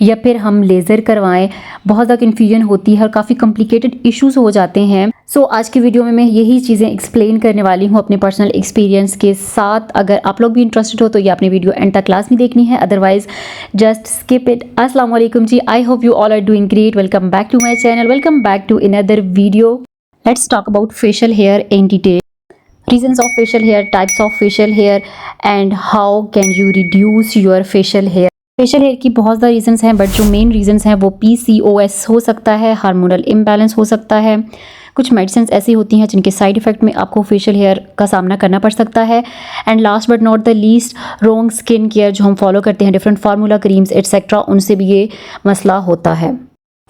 या फिर हम लेज़र करवाएं, बहुत ज़्यादा कन्फ्यूजन होती है और काफ़ी कॉम्प्लिकेटेड इश्यूज़ हो जाते हैं। सो आज की वीडियो में मैं यही चीज़ें एक्सप्लेन करने वाली हूँ अपने पर्सनल एक्सपीरियंस के साथ। अगर आप लोग भी इंटरेस्टेड हो तो ये आपने वीडियो एंड तक क्लास में देखनी है, अदरवाइज जस्ट स्किप इट। अस्सलाम वालेकुम जी, I hope you all are doing great. Welcome back to my channel, welcome back to another video. Let's talk about facial hair in detail, reasons of facial hair, types of facial hair and how can you reduce your facial hair। Facial hair की बहुत ज़्यादा reasons हैं, but जो main reasons हैं वो PCOS हो सकता है, हार्मोनल इम्बैलेंस हो सकता है, कुछ मेडिसिन ऐसी होती हैं जिनके साइड इफ़ेक्ट में आपको फेशियल हेयर का सामना करना पड़ सकता है, and last but not the least wrong skin care जो हम फॉलो करते हैं, डिफरेंट फार्मूला क्रीम्स एट्सेट्रा, उनसे भी ये मसला होता है।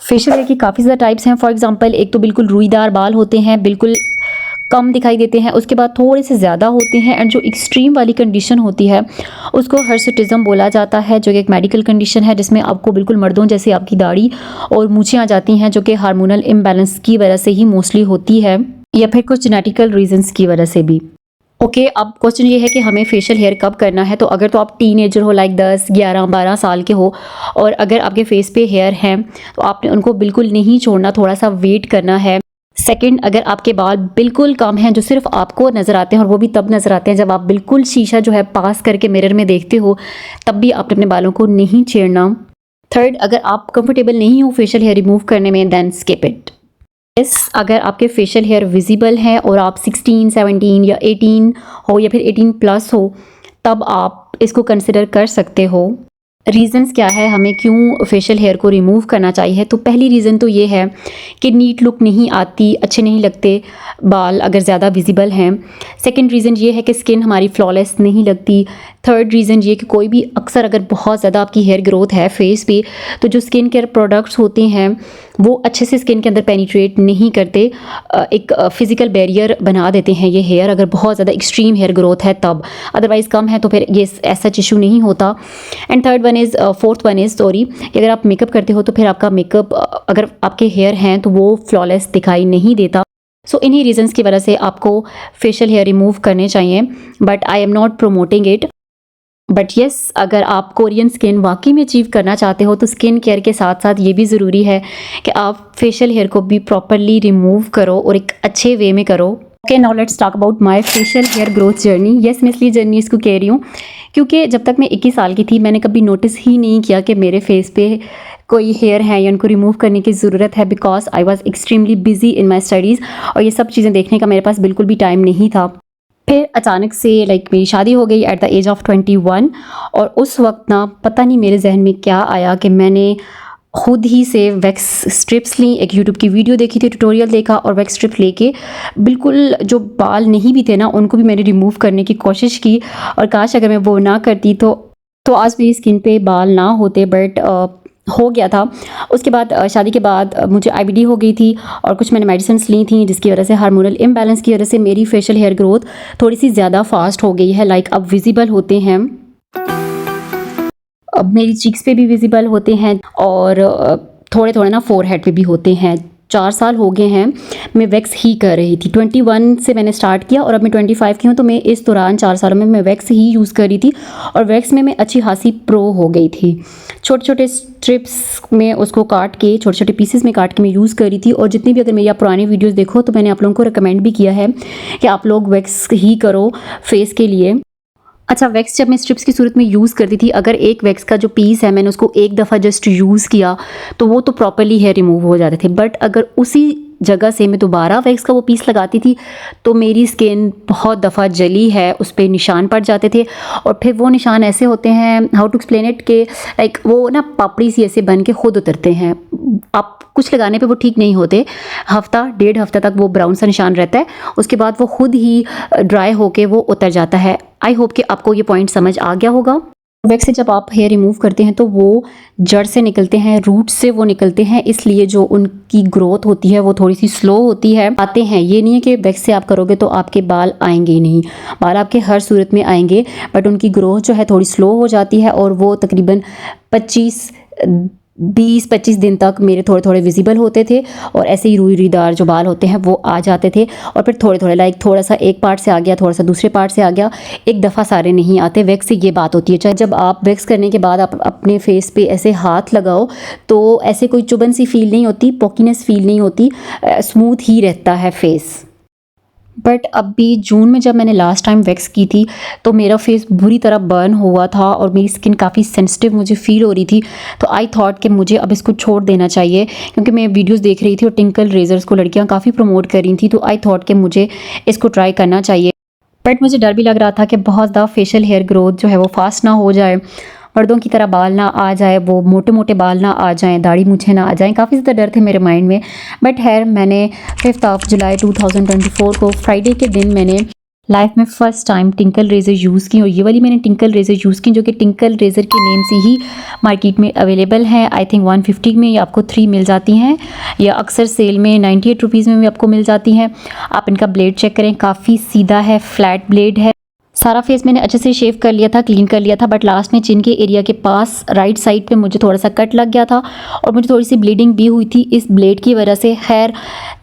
फेशियल हेयर की काफ़ी ज़्यादा टाइप्स हैं। फॉर एग्जांपल, एक तो बिल्कुल रुईदार बाल होते हैं, बिल्कुल कम दिखाई देते हैं, उसके बाद थोड़े से ज़्यादा होते हैं, एंड जो एक्सट्रीम वाली कंडीशन होती है उसको हिर्सुटिज्म बोला जाता है, जो कि एक मेडिकल कंडीशन है जिसमें आपको बिल्कुल मर्दों जैसे आपकी दाढ़ी और मूछें आ जाती हैं, जो कि हार्मोनल इम्बैलेंस की वजह से ही मोस्टली होती है, या फिर कुछ जेनेटिकल रीजंस की वजह से भी। ओके, अब क्वेश्चन ये है कि हमें फेशियल हेयर कब करना है। तो अगर तो आप टीनेजर हो, लाइक 10, 11, 12 साल के हो, और अगर आपके फेस पे हेयर हैं तो आपने उनको बिल्कुल नहीं छोड़ना, थोड़ा सा वेट करना है। सेकंड, अगर आपके बाल बिल्कुल कम हैं, जो सिर्फ आपको नज़र आते हैं, और वो भी तब नज़र आते हैं जब आप बिल्कुल शीशा जो है पास करके मिरर में देखते हो, तब भी आपने अपने बालों को नहीं छेड़ना। थर्ड, अगर आप कंफर्टेबल नहीं हो फेशियल हेयर रिमूव करने में, देन स्किप इट। यस, अगर आपके फेशियल हेयर विजिबल हैं और आप 16, 17 या 18 हो, या फिर 18+ हो, तब आप इसको कंसिडर कर सकते हो। रीज़न्स क्या है हमें क्यों फेशियल हेयर को रिमूव करना चाहिए। तो पहली रीज़न तो ये है कि नीट लुक नहीं आती, अच्छे नहीं लगते बाल अगर ज़्यादा विजिबल हैं। सेकंड रीज़न ये है कि स्किन हमारी फ्लॉलेस नहीं लगती। थर्ड रीज़न ये कि कोई भी अक्सर अगर बहुत ज़्यादा आपकी हेयर ग्रोथ है फेस पे, तो जो स्किन केयर प्रोडक्ट्स होते हैं वो अच्छे से स्किन के अंदर पेनिट्रेट नहीं करते, एक फिज़िकल बैरियर बना देते हैं ये हेयर, अगर बहुत ज़्यादा एक्सट्रीम हेयर ग्रोथ है तब। अदरवाइज़ कम है तो फिर ये ऐसा इशू नहीं होता। And fourth one is sorry, कि अगर आप मेकअप करते हो तो फिर आपका मेकअप, अगर आपके हेयर हैं तो वो फ्लॉलेस दिखाई नहीं देता। सो इन्हीं रीजंस की वजह से आपको फेशियल हेयर रिमूव करने चाहिए, but I am not promoting it. But yes, अगर आप कोरियन स्किन वाकई में अचीव करना चाहते हो तो स्किन केयर के साथ साथ ये भी ज़रूरी है कि आप फेशियल हेयर को भी प्रॉपरली रिमूव करो और एक अच्छे वे में करो। Okay, now let's talk about my facial hair growth journey. Yes, मैं इसलिए जर्नी इसको कह रही हूँ क्योंकि जब तक मैं 21 साल की थी मैंने कभी नोटिस ही नहीं किया कि मेरे फेस पे कोई हेयर है या उनको रिमूव करने की ज़रूरत है, because I was extremely busy in my studies, और ये सब चीज़ें देखने का मेरे पास बिल्कुल भी टाइम नहीं था। फिर अचानक से मेरी शादी हो गई एट द एज ऑफ 21, और उस वक्त ना पता नहीं मेरे जहन में क्या आया कि मैंने खुद ही से वैक्स स्ट्रिप्स ली। एक यूट्यूब की वीडियो देखी थी, ट्यूटोरियल देखा, और वैक्स स्ट्रिप लेके बिल्कुल जो बाल नहीं भी थे ना उनको भी मैंने रिमूव करने की कोशिश की, और काश अगर मैं वो ना करती तो आज मेरी स्किन पे बाल ना होते, बट हो गया था। उसके बाद शादी के बाद मुझे IBD हो गई थी, और कुछ मैंने मेडिसिन ली थी जिसकी वजह से हार्मोनल इम्बैलेंस की वजह से मेरी फेशियल हेयर ग्रोथ थोड़ी सी ज़्यादा फास्ट हो गई है। लाइक अब विजिबल होते हैं, अब मेरी चीक्स पे भी विजिबल होते हैं, और थोड़े थोड़े ना फोरहेड पे भी होते हैं। 4 साल हो गए हैं मैं वैक्स ही कर रही थी। 21 से मैंने स्टार्ट किया और अब मैं 25 की हूँ, तो मैं इस दौरान 4 सालों में मैं वैक्स ही यूज़ कर रही थी, और वैक्स में मैं अच्छी खासी प्रो हो गई थी। छोटे छोटे स्ट्रिप्स में उसको काट के, छोटे छोटे पीसेस में काट के मैं यूज़ कर रही थी। और जितनी भी अगर मेरी आप पुरानी वीडियोज़ देखो तो मैंने आप लोगों को रिकमेंड भी किया है कि आप लोग वैक्स ही करो फेस के लिए। अच्छा, वैक्स जब मैं स्ट्रिप्स की सूरत में यूज़ करती थी, अगर एक वैक्स का जो पीस है मैंने उसको एक दफ़ा जस्ट यूज़ किया तो वो तो प्रॉपर्ली हेयर रिमूव हो जाते थे, बट अगर उसी जगह से मैं दोबारा वैक्स का वो पीस लगाती थी तो मेरी स्किन बहुत दफ़ा जली है, उस पर निशान पड़ जाते थे। और फिर वो निशान ऐसे होते हैं, हाउ टू एक्सप्लेन इट, के लाइक वो ना पापड़ी सी ऐसे बन के खुद उतरते हैं। आप कुछ लगाने पे वो ठीक नहीं होते, हफ्ता 1.5 हफ्ता तक वो ब्राउन सा निशान रहता है, उसके बाद वो खुद ही ड्राई होके वो उतर जाता है। आई होप कि आपको ये पॉइंट समझ आ गया होगा। वैक्स से जब आप हेयर रिमूव करते हैं तो वो जड़ से निकलते हैं, रूट से वो निकलते हैं, इसलिए जो उनकी ग्रोथ होती है वो थोड़ी सी स्लो होती है। आते हैं, ये नहीं है कि वैक्स से आप करोगे तो आपके बाल आएंगे ही नहीं, बाल आपके हर सूरत में आएंगे, बट उनकी ग्रोथ जो है थोड़ी स्लो हो जाती है, और वो तकरीबन 25 20-25 दिन तक मेरे थोड़े थोड़े विजिबल होते थे और ऐसे ही रुईदार जो बाल होते हैं वो आ जाते थे। और फिर थोड़े थोड़े लाइक थोड़ा सा एक पार्ट से आ गया, थोड़ा सा दूसरे पार्ट से आ गया, एक दफ़ा सारे नहीं आते। वैक्स से ये बात होती है, चाहे जब आप वैक्स करने के बाद आप अपने फेस पे ऐसे हाथ लगाओ तो ऐसे कोई चुभन सी फील नहीं होती, पॉकीनेस फील नहीं होती, स्मूथ ही रहता है फेस। बट अभी जून में जब मैंने लास्ट टाइम वैक्स की थी तो मेरा फेस बुरी तरह बर्न हुआ था और मेरी स्किन काफ़ी सेंसिटिव मुझे फील हो रही थी। तो आई थॉट कि मुझे अब इसको छोड़ देना चाहिए, क्योंकि मैं वीडियोस देख रही थी और टिंकल रेजर्स को लड़कियां काफ़ी प्रमोट कर रही थी। तो आई थॉट कि मुझे इसको ट्राई करना चाहिए। बट मुझे डर भी लग रहा था कि बहुत ज़्यादा फेशियल हेयर ग्रोथ जो है वो फास्ट ना हो जाए, मर्दों की तरह बाल ना आ जाए, वो मोटे मोटे बाल ना आ जाएं, दाढ़ी मूछें ना आ जाएं। काफ़ी ज़्यादा डर थे मेरे माइंड में। बट खैर मैंने 5 जुलाई 2024 को फ्राइडे के दिन मैंने लाइफ में first time Tinkle razor use की। और ये वाली मैंने टिंकल रेज़र यूज़ की जो कि टिंकल रेज़र के नेम से ही मार्केट में अवेलेबल हैं। आई थिंक 150 में ये आपको 3 मिल जाती हैं, या अक्सर सेल में 98 रुपीज़ में भी आपको मिल जाती हैं। आप इनका ब्लेड चेक करें, काफ़ी सीधा है, फ्लैट ब्लेड है। सारा फेस मैंने अच्छे से शेव कर लिया था, क्लीन कर लिया था, बट लास्ट में चिन के एरिया के पास राइट साइड पे मुझे थोड़ा सा कट लग गया था और मुझे थोड़ी सी ब्लीडिंग भी हुई थी इस ब्लेड की वजह से। खैर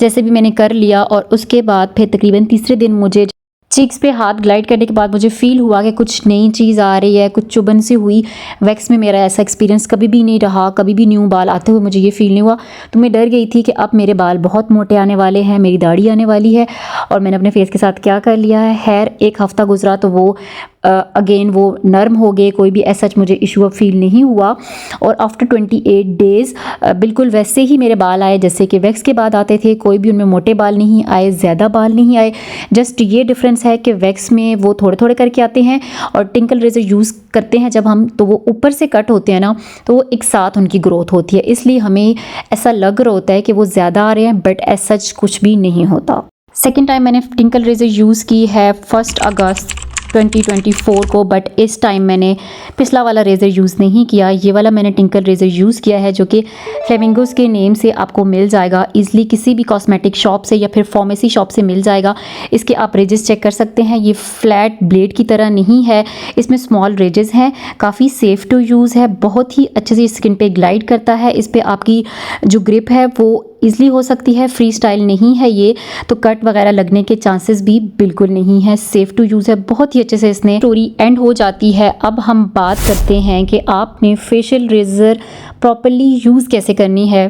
जैसे भी मैंने कर लिया और उसके बाद फिर तकरीबन तीसरे दिन मुझे चीक्स पे हाथ ग्लाइड करने के बाद मुझे फील हुआ कि कुछ नई चीज़ आ रही है, कुछ चुभन सी हुई। वैक्स में मेरा ऐसा एक्सपीरियंस कभी भी नहीं रहा, कभी भी न्यू बाल आते हुए मुझे ये फील नहीं हुआ। तो मैं डर गई थी कि अब मेरे बाल बहुत मोटे आने वाले हैं, मेरी दाढ़ी आने वाली है। और मैंने अपने फेस के साथ क्या कर लिया है, खैर एक हफ़्ता गुजरा तो वो अगेन वो नर्म हो गए, कोई भी ऐसा मुझे इशू अब फील नहीं हुआ। और आफ्टर 28 डेज़ बिल्कुल वैसे ही मेरे बाल आए जैसे कि वैक्स के बाद आते थे। कोई भी उनमें मोटे बाल नहीं आए, ज़्यादा बाल नहीं आए। जस्ट ये डिफरेंस है कि वैक्स में वो थोड़े थोड़े करके आते हैं और टिंकल रेज़र यूज़ करते हैं जब हम, तो वो ऊपर से कट होते हैं ना, तो वो एक साथ उनकी ग्रोथ होती है, इसलिए हमें ऐसा लग रहा होता है कि वो ज़्यादा आ रहे हैं, बट एज सच कुछ भी नहीं होता। सेकेंड टाइम मैंने टिंकल रेज़र यूज़ की है 1 अगस्त 2024 को, बट इस टाइम मैंने पिछला वाला रेज़र यूज़ नहीं किया। ये वाला मैंने टिंकल रेज़र यूज़ किया है जो कि फ्लेमिंगोस के नेम से आपको मिल जाएगा ईज़िली, किसी भी कॉस्मेटिक शॉप से या फिर फार्मेसी शॉप से मिल जाएगा। इसके आप रेजेस चेक कर सकते हैं, ये फ्लैट ब्लेड की तरह नहीं है, इसमें स्मॉल रेजेस हैं, काफ़ी सेफ़ टू यूज़ है, बहुत ही अच्छे से स्किन पे ग्लाइड करता है। इस पर आपकी जो ग्रिप है वो ईज़िली हो सकती है, फ्री स्टाइल नहीं है ये, तो कट वगैरह लगने के चांसेस भी बिल्कुल नहीं है, सेफ़ टू यूज़ है, बहुत ही अच्छे से इसने स्टोरी एंड हो जाती है। अब हम बात करते हैं कि आपने फेशियल रेज़र प्रॉपर्ली यूज़ कैसे करनी है।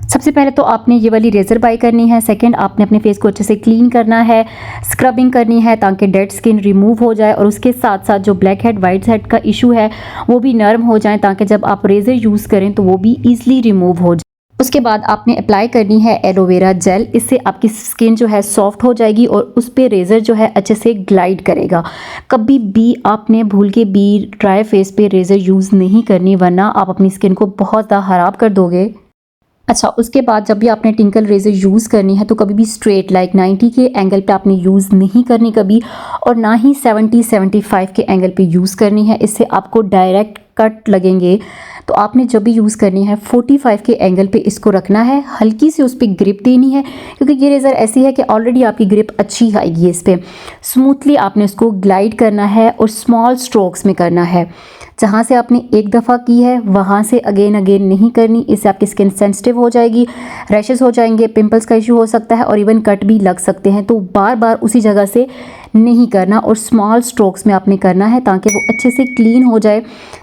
सबसे पहले तो आपने ये वाली रेज़र बाई करनी है। सेकंड, आपने अपने फेस को अच्छे से क्लीन करना है, स्क्रबिंग करनी है ताकि डेड स्किन रिमूव हो जाए, और उसके साथ साथ जो ब्लैक हेड वाइट हेड का इशू है वो भी नर्म हो जाए ताकि जब आप रेज़र यूज़ करें तो वो भी ईज़िली रिमूव हो जाए। उसके बाद आपने अप्लाई करनी है एलोवेरा जेल, इससे आपकी स्किन जो है सॉफ्ट हो जाएगी और उस पर रेज़र जो है अच्छे से ग्लाइड करेगा। कभी भी आपने भूल के भी ड्राई फेस पे रेज़र यूज़ नहीं करनी, वरना आप अपनी स्किन को बहुत ज़्यादा ख़राब कर दोगे। अच्छा, उसके बाद जब भी आपने टिंकल रेज़र यूज़ करनी है तो कभी भी स्ट्रेट लाइक 90 के एंगल पे आपने यूज़ नहीं करनी कभी, और ना ही 70-75 के एंगल पे यूज़ करनी है, इससे आपको डायरेक्ट कट लगेंगे। तो आपने जब भी यूज़ करनी है 45 के एंगल पे इसको रखना है, हल्की सी उस पर ग्रिप देनी है, क्योंकि ये रेज़र ऐसी है कि ऑलरेडी आपकी ग्रिप अच्छी आएगी इस पर। स्मूथली आपने उसको ग्लाइड करना है और स्मॉल स्ट्रोक्स में करना है। जहाँ से आपने एक दफ़ा की है वहाँ से अगेन नहीं करनी, इससे आपकी स्किन सेंसिटिव हो जाएगी, रैशेस हो जाएंगे, पिंपल्स का इशू हो सकता है और इवन कट भी लग सकते हैं। तो बार बार उसी जगह से नहीं करना और स्मॉल स्ट्रोक्स में आपने करना है ताकि वो अच्छे से क्लीन हो जाए।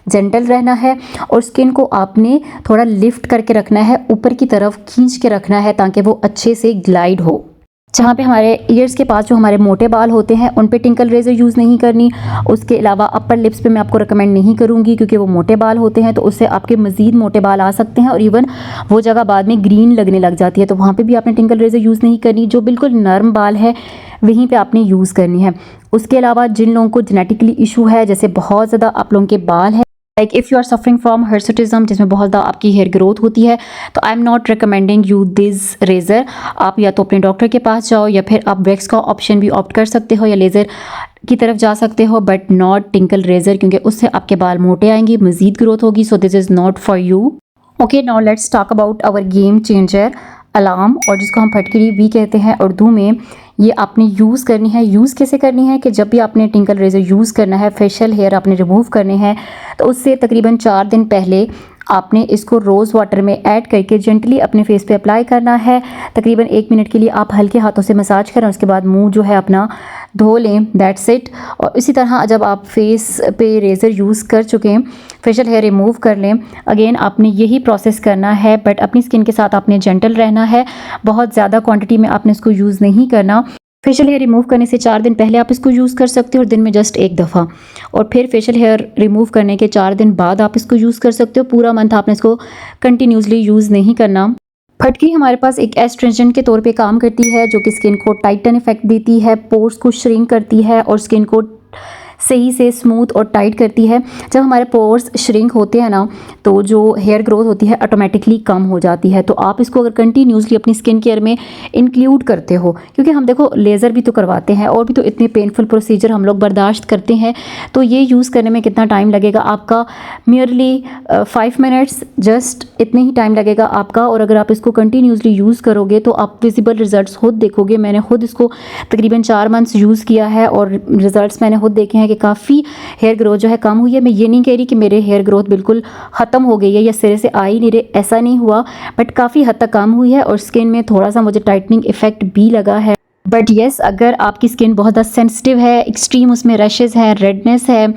जेंटल रहना है और स्किन को आपने थोड़ा लिफ्ट करके रखना है, ऊपर की तरफ खींच के रखना है ताकि वो अच्छे से ग्लाइड हो। जहाँ पे हमारे ईयर्स के पास जो हमारे मोटे बाल होते हैं उन पे टिंकल रेज़र यूज़ नहीं करनी। उसके अलावा अपर लिप्स पे मैं आपको रिकमेंड नहीं करूँगी क्योंकि वो मोटे बाल होते हैं, तो उससे आपके मज़ीद मोटे बाल आ सकते हैं और इवन वो जगह बाद में ग्रीन लगने लग जाती है, तो वहाँ पे भी आपने टिंकल रेज़र यूज़ नहीं करनी। जो बिल्कुल नर्म बाल है वहीं पे आपने यूज़ करनी है। उसके अलावा जिन लोगों को जेनेटिकली इशू है, जैसे बहुत ज़्यादा आप लोगों के बाल है, like if you are suffering from hirsutism जिसमें बहुत ज़्यादा आपकी हेयर ग्रोथ होती है, तो I am not recommending you this razor. आप या तो अपने डॉक्टर के पास जाओ या फिर आप वैक्स का ऑप्शन भी ऑप्ट कर सकते हो या लेज़र की तरफ जा सकते हो, बट नॉट टिंकल रेज़र, क्योंकि उससे आपके बाल मोटे आएंगे, मज़ीद ग्रोथ होगी। So this is not for you. Okay, now let's talk about our game changer alarm, और जिसको हम फटकरी भी कहते हैं उर्दू में। ये आपने यूज़ करनी है। यूज़ कैसे करनी है कि जब भी आपने टिंकल रेज़र यूज़ करना है, फेशियल हेयर आपने रिमूव करने हैं, तो उससे तकरीबन 4 दिन पहले आपने इसको रोज़ वाटर में ऐड करके जेंटली अपने फेस पे अप्लाई करना है। तकरीबन 1 मिनट के लिए आप हल्के हाथों से मसाज करें, उसके बाद मुंह जो है अपना धो लें, दैट्स इट। और इसी तरह जब आप फेस पे रेज़र यूज़ कर चुके हैं, फेशियल हेयर रिमूव कर लें। अगेन आपने यही प्रोसेस करना है, बट अपनी स्किन के साथ आपने जेंटल रहना है, बहुत ज़्यादा क्वान्टिटी में आपने इसको यूज़ नहीं करना। फेशियल हेयर रिमूव करने से 4 दिन पहले आप इसको यूज़ कर सकते हो और दिन में जस्ट 1 दफ़ा, और फिर फेशियल हेयर रिमूव करने के 4 दिन बाद आप इसको यूज़ कर सकते हो। पूरा मंथ आपने इसको कंटिन्यूसली यूज़ नहीं करना। फटकी हमारे पास एक एस्ट्रेंजेंट के तौर पे काम करती है, जो कि स्किन को टाइटन इफेक्ट देती है, पोर्स को श्रिंक करती है और स्किन को सही से स्मूथ और टाइट करती है। जब हमारे पोर्स श्रिंक होते हैं ना, तो जो हेयर ग्रोथ होती है ऑटोमेटिकली कम हो जाती है। तो आप इसको अगर कंटिन्यूसली अपनी स्किन केयर में इंक्लूड करते हो, क्योंकि हम देखो लेज़र भी तो करवाते हैं और भी तो इतने पेनफुल प्रोसीजर हम लोग बर्दाश्त करते हैं, तो ये यूज़ करने में कितना टाइम लगेगा आपका? मियरली 5 मिनट्स, जस्ट इतने ही टाइम लगेगा आपका। और अगर आप इसको कंटिन्यूसली यूज़ करोगे तो आप विजिबल रिजल्ट्स खुद देखोगे। मैंने खुद इसको तकरीबन 4 मंथ्स यूज़ किया है और रिजल्ट्स मैंने खुद देखे हैं कि काफ़ी हेयर ग्रोथ जो है कम हुई है। मैं ये नहीं कह रही कि मेरे हेयर ग्रोथ बिल्कुल ख़त्म हो गई है या सिरे से आ ही नहीं रहे, ऐसा नहीं हुआ, बट काफ़ी हद तक कम हुई है और स्किन में थोड़ा सा मुझे टाइटनिंग इफेक्ट भी लगा है। बट येस, अगर आपकी स्किन बहुत ज़्यादा सेंसिटिव है, एक्सट्रीम उसमें रैशेज़ हैं, रेडनेस है,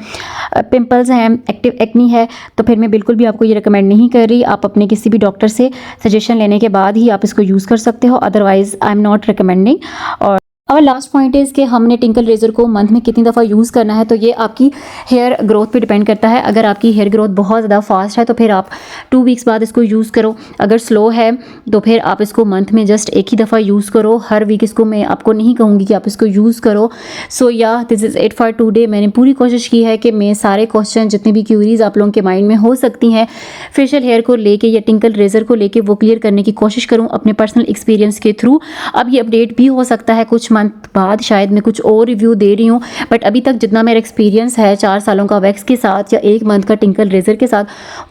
पिंपल्स हैं, एक्टिव एक्नी है, तो फिर मैं बिल्कुल भी आपको ये रिकमेंड नहीं कर रही। आप अपने किसी भी डॉक्टर से सजेशन लेने के बाद ही आप इसको यूज़ कर सकते हो, otherwise I am not recommending. और लास्ट पॉइंट इज़ कि हमने टिंकल रेज़र को मंथ में कितनी दफ़ा यूज़ करना है, तो ये आपकी हेयर ग्रोथ पे डिपेंड करता है। अगर आपकी हेयर ग्रोथ बहुत ज़्यादा फास्ट है तो फिर आप 2 वीक्स बाद इसको यूज़ करो। अगर स्लो है तो फिर आप इसको मंथ में जस्ट एक ही दफ़ा यूज़ करो। हर वीक इसको मैं आपको नहीं कहूँगी कि आप इसको यूज़ करो। सो या this is it for today. मैंने पूरी कोशिश की है कि मैं सारे क्वेश्चन, जितनी भी क्यूरीज आप लोगों के माइंड में हो सकती हैं फेशियल हेयर को लेके या टिंकल रेज़र को लेके, वो क्लियर करने की कोशिश करूँ अपने पर्सनल एक्सपीरियंस के थ्रू। अब ये अपडेट भी हो सकता है कुछ मंथ बाद, शायद मैं कुछ और रिव्यू दे रही हूँ, बट अभी तक जितना मेरा एक्सपीरियंस है 4 सालों का वैक्स के साथ या 1 मंथ का टिंकल रेज़र के साथ,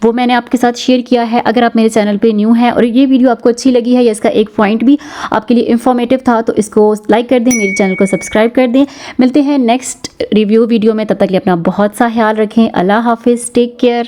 वो मैंने आपके साथ शेयर किया है। अगर आप मेरे चैनल पे न्यू हैं और ये वीडियो आपको अच्छी लगी है या इसका एक पॉइंट भी आपके लिए इंफॉर्मेटिव था, तो इसको लाइक कर दें, मेरे चैनल को सब्सक्राइब कर दें। मिलते हैं नेक्स्ट रिव्यू वीडियो में, तब तक के लिए अपना बहुत सा ख्याल रखें। अल्लाह हाफिज़, टेक केयर।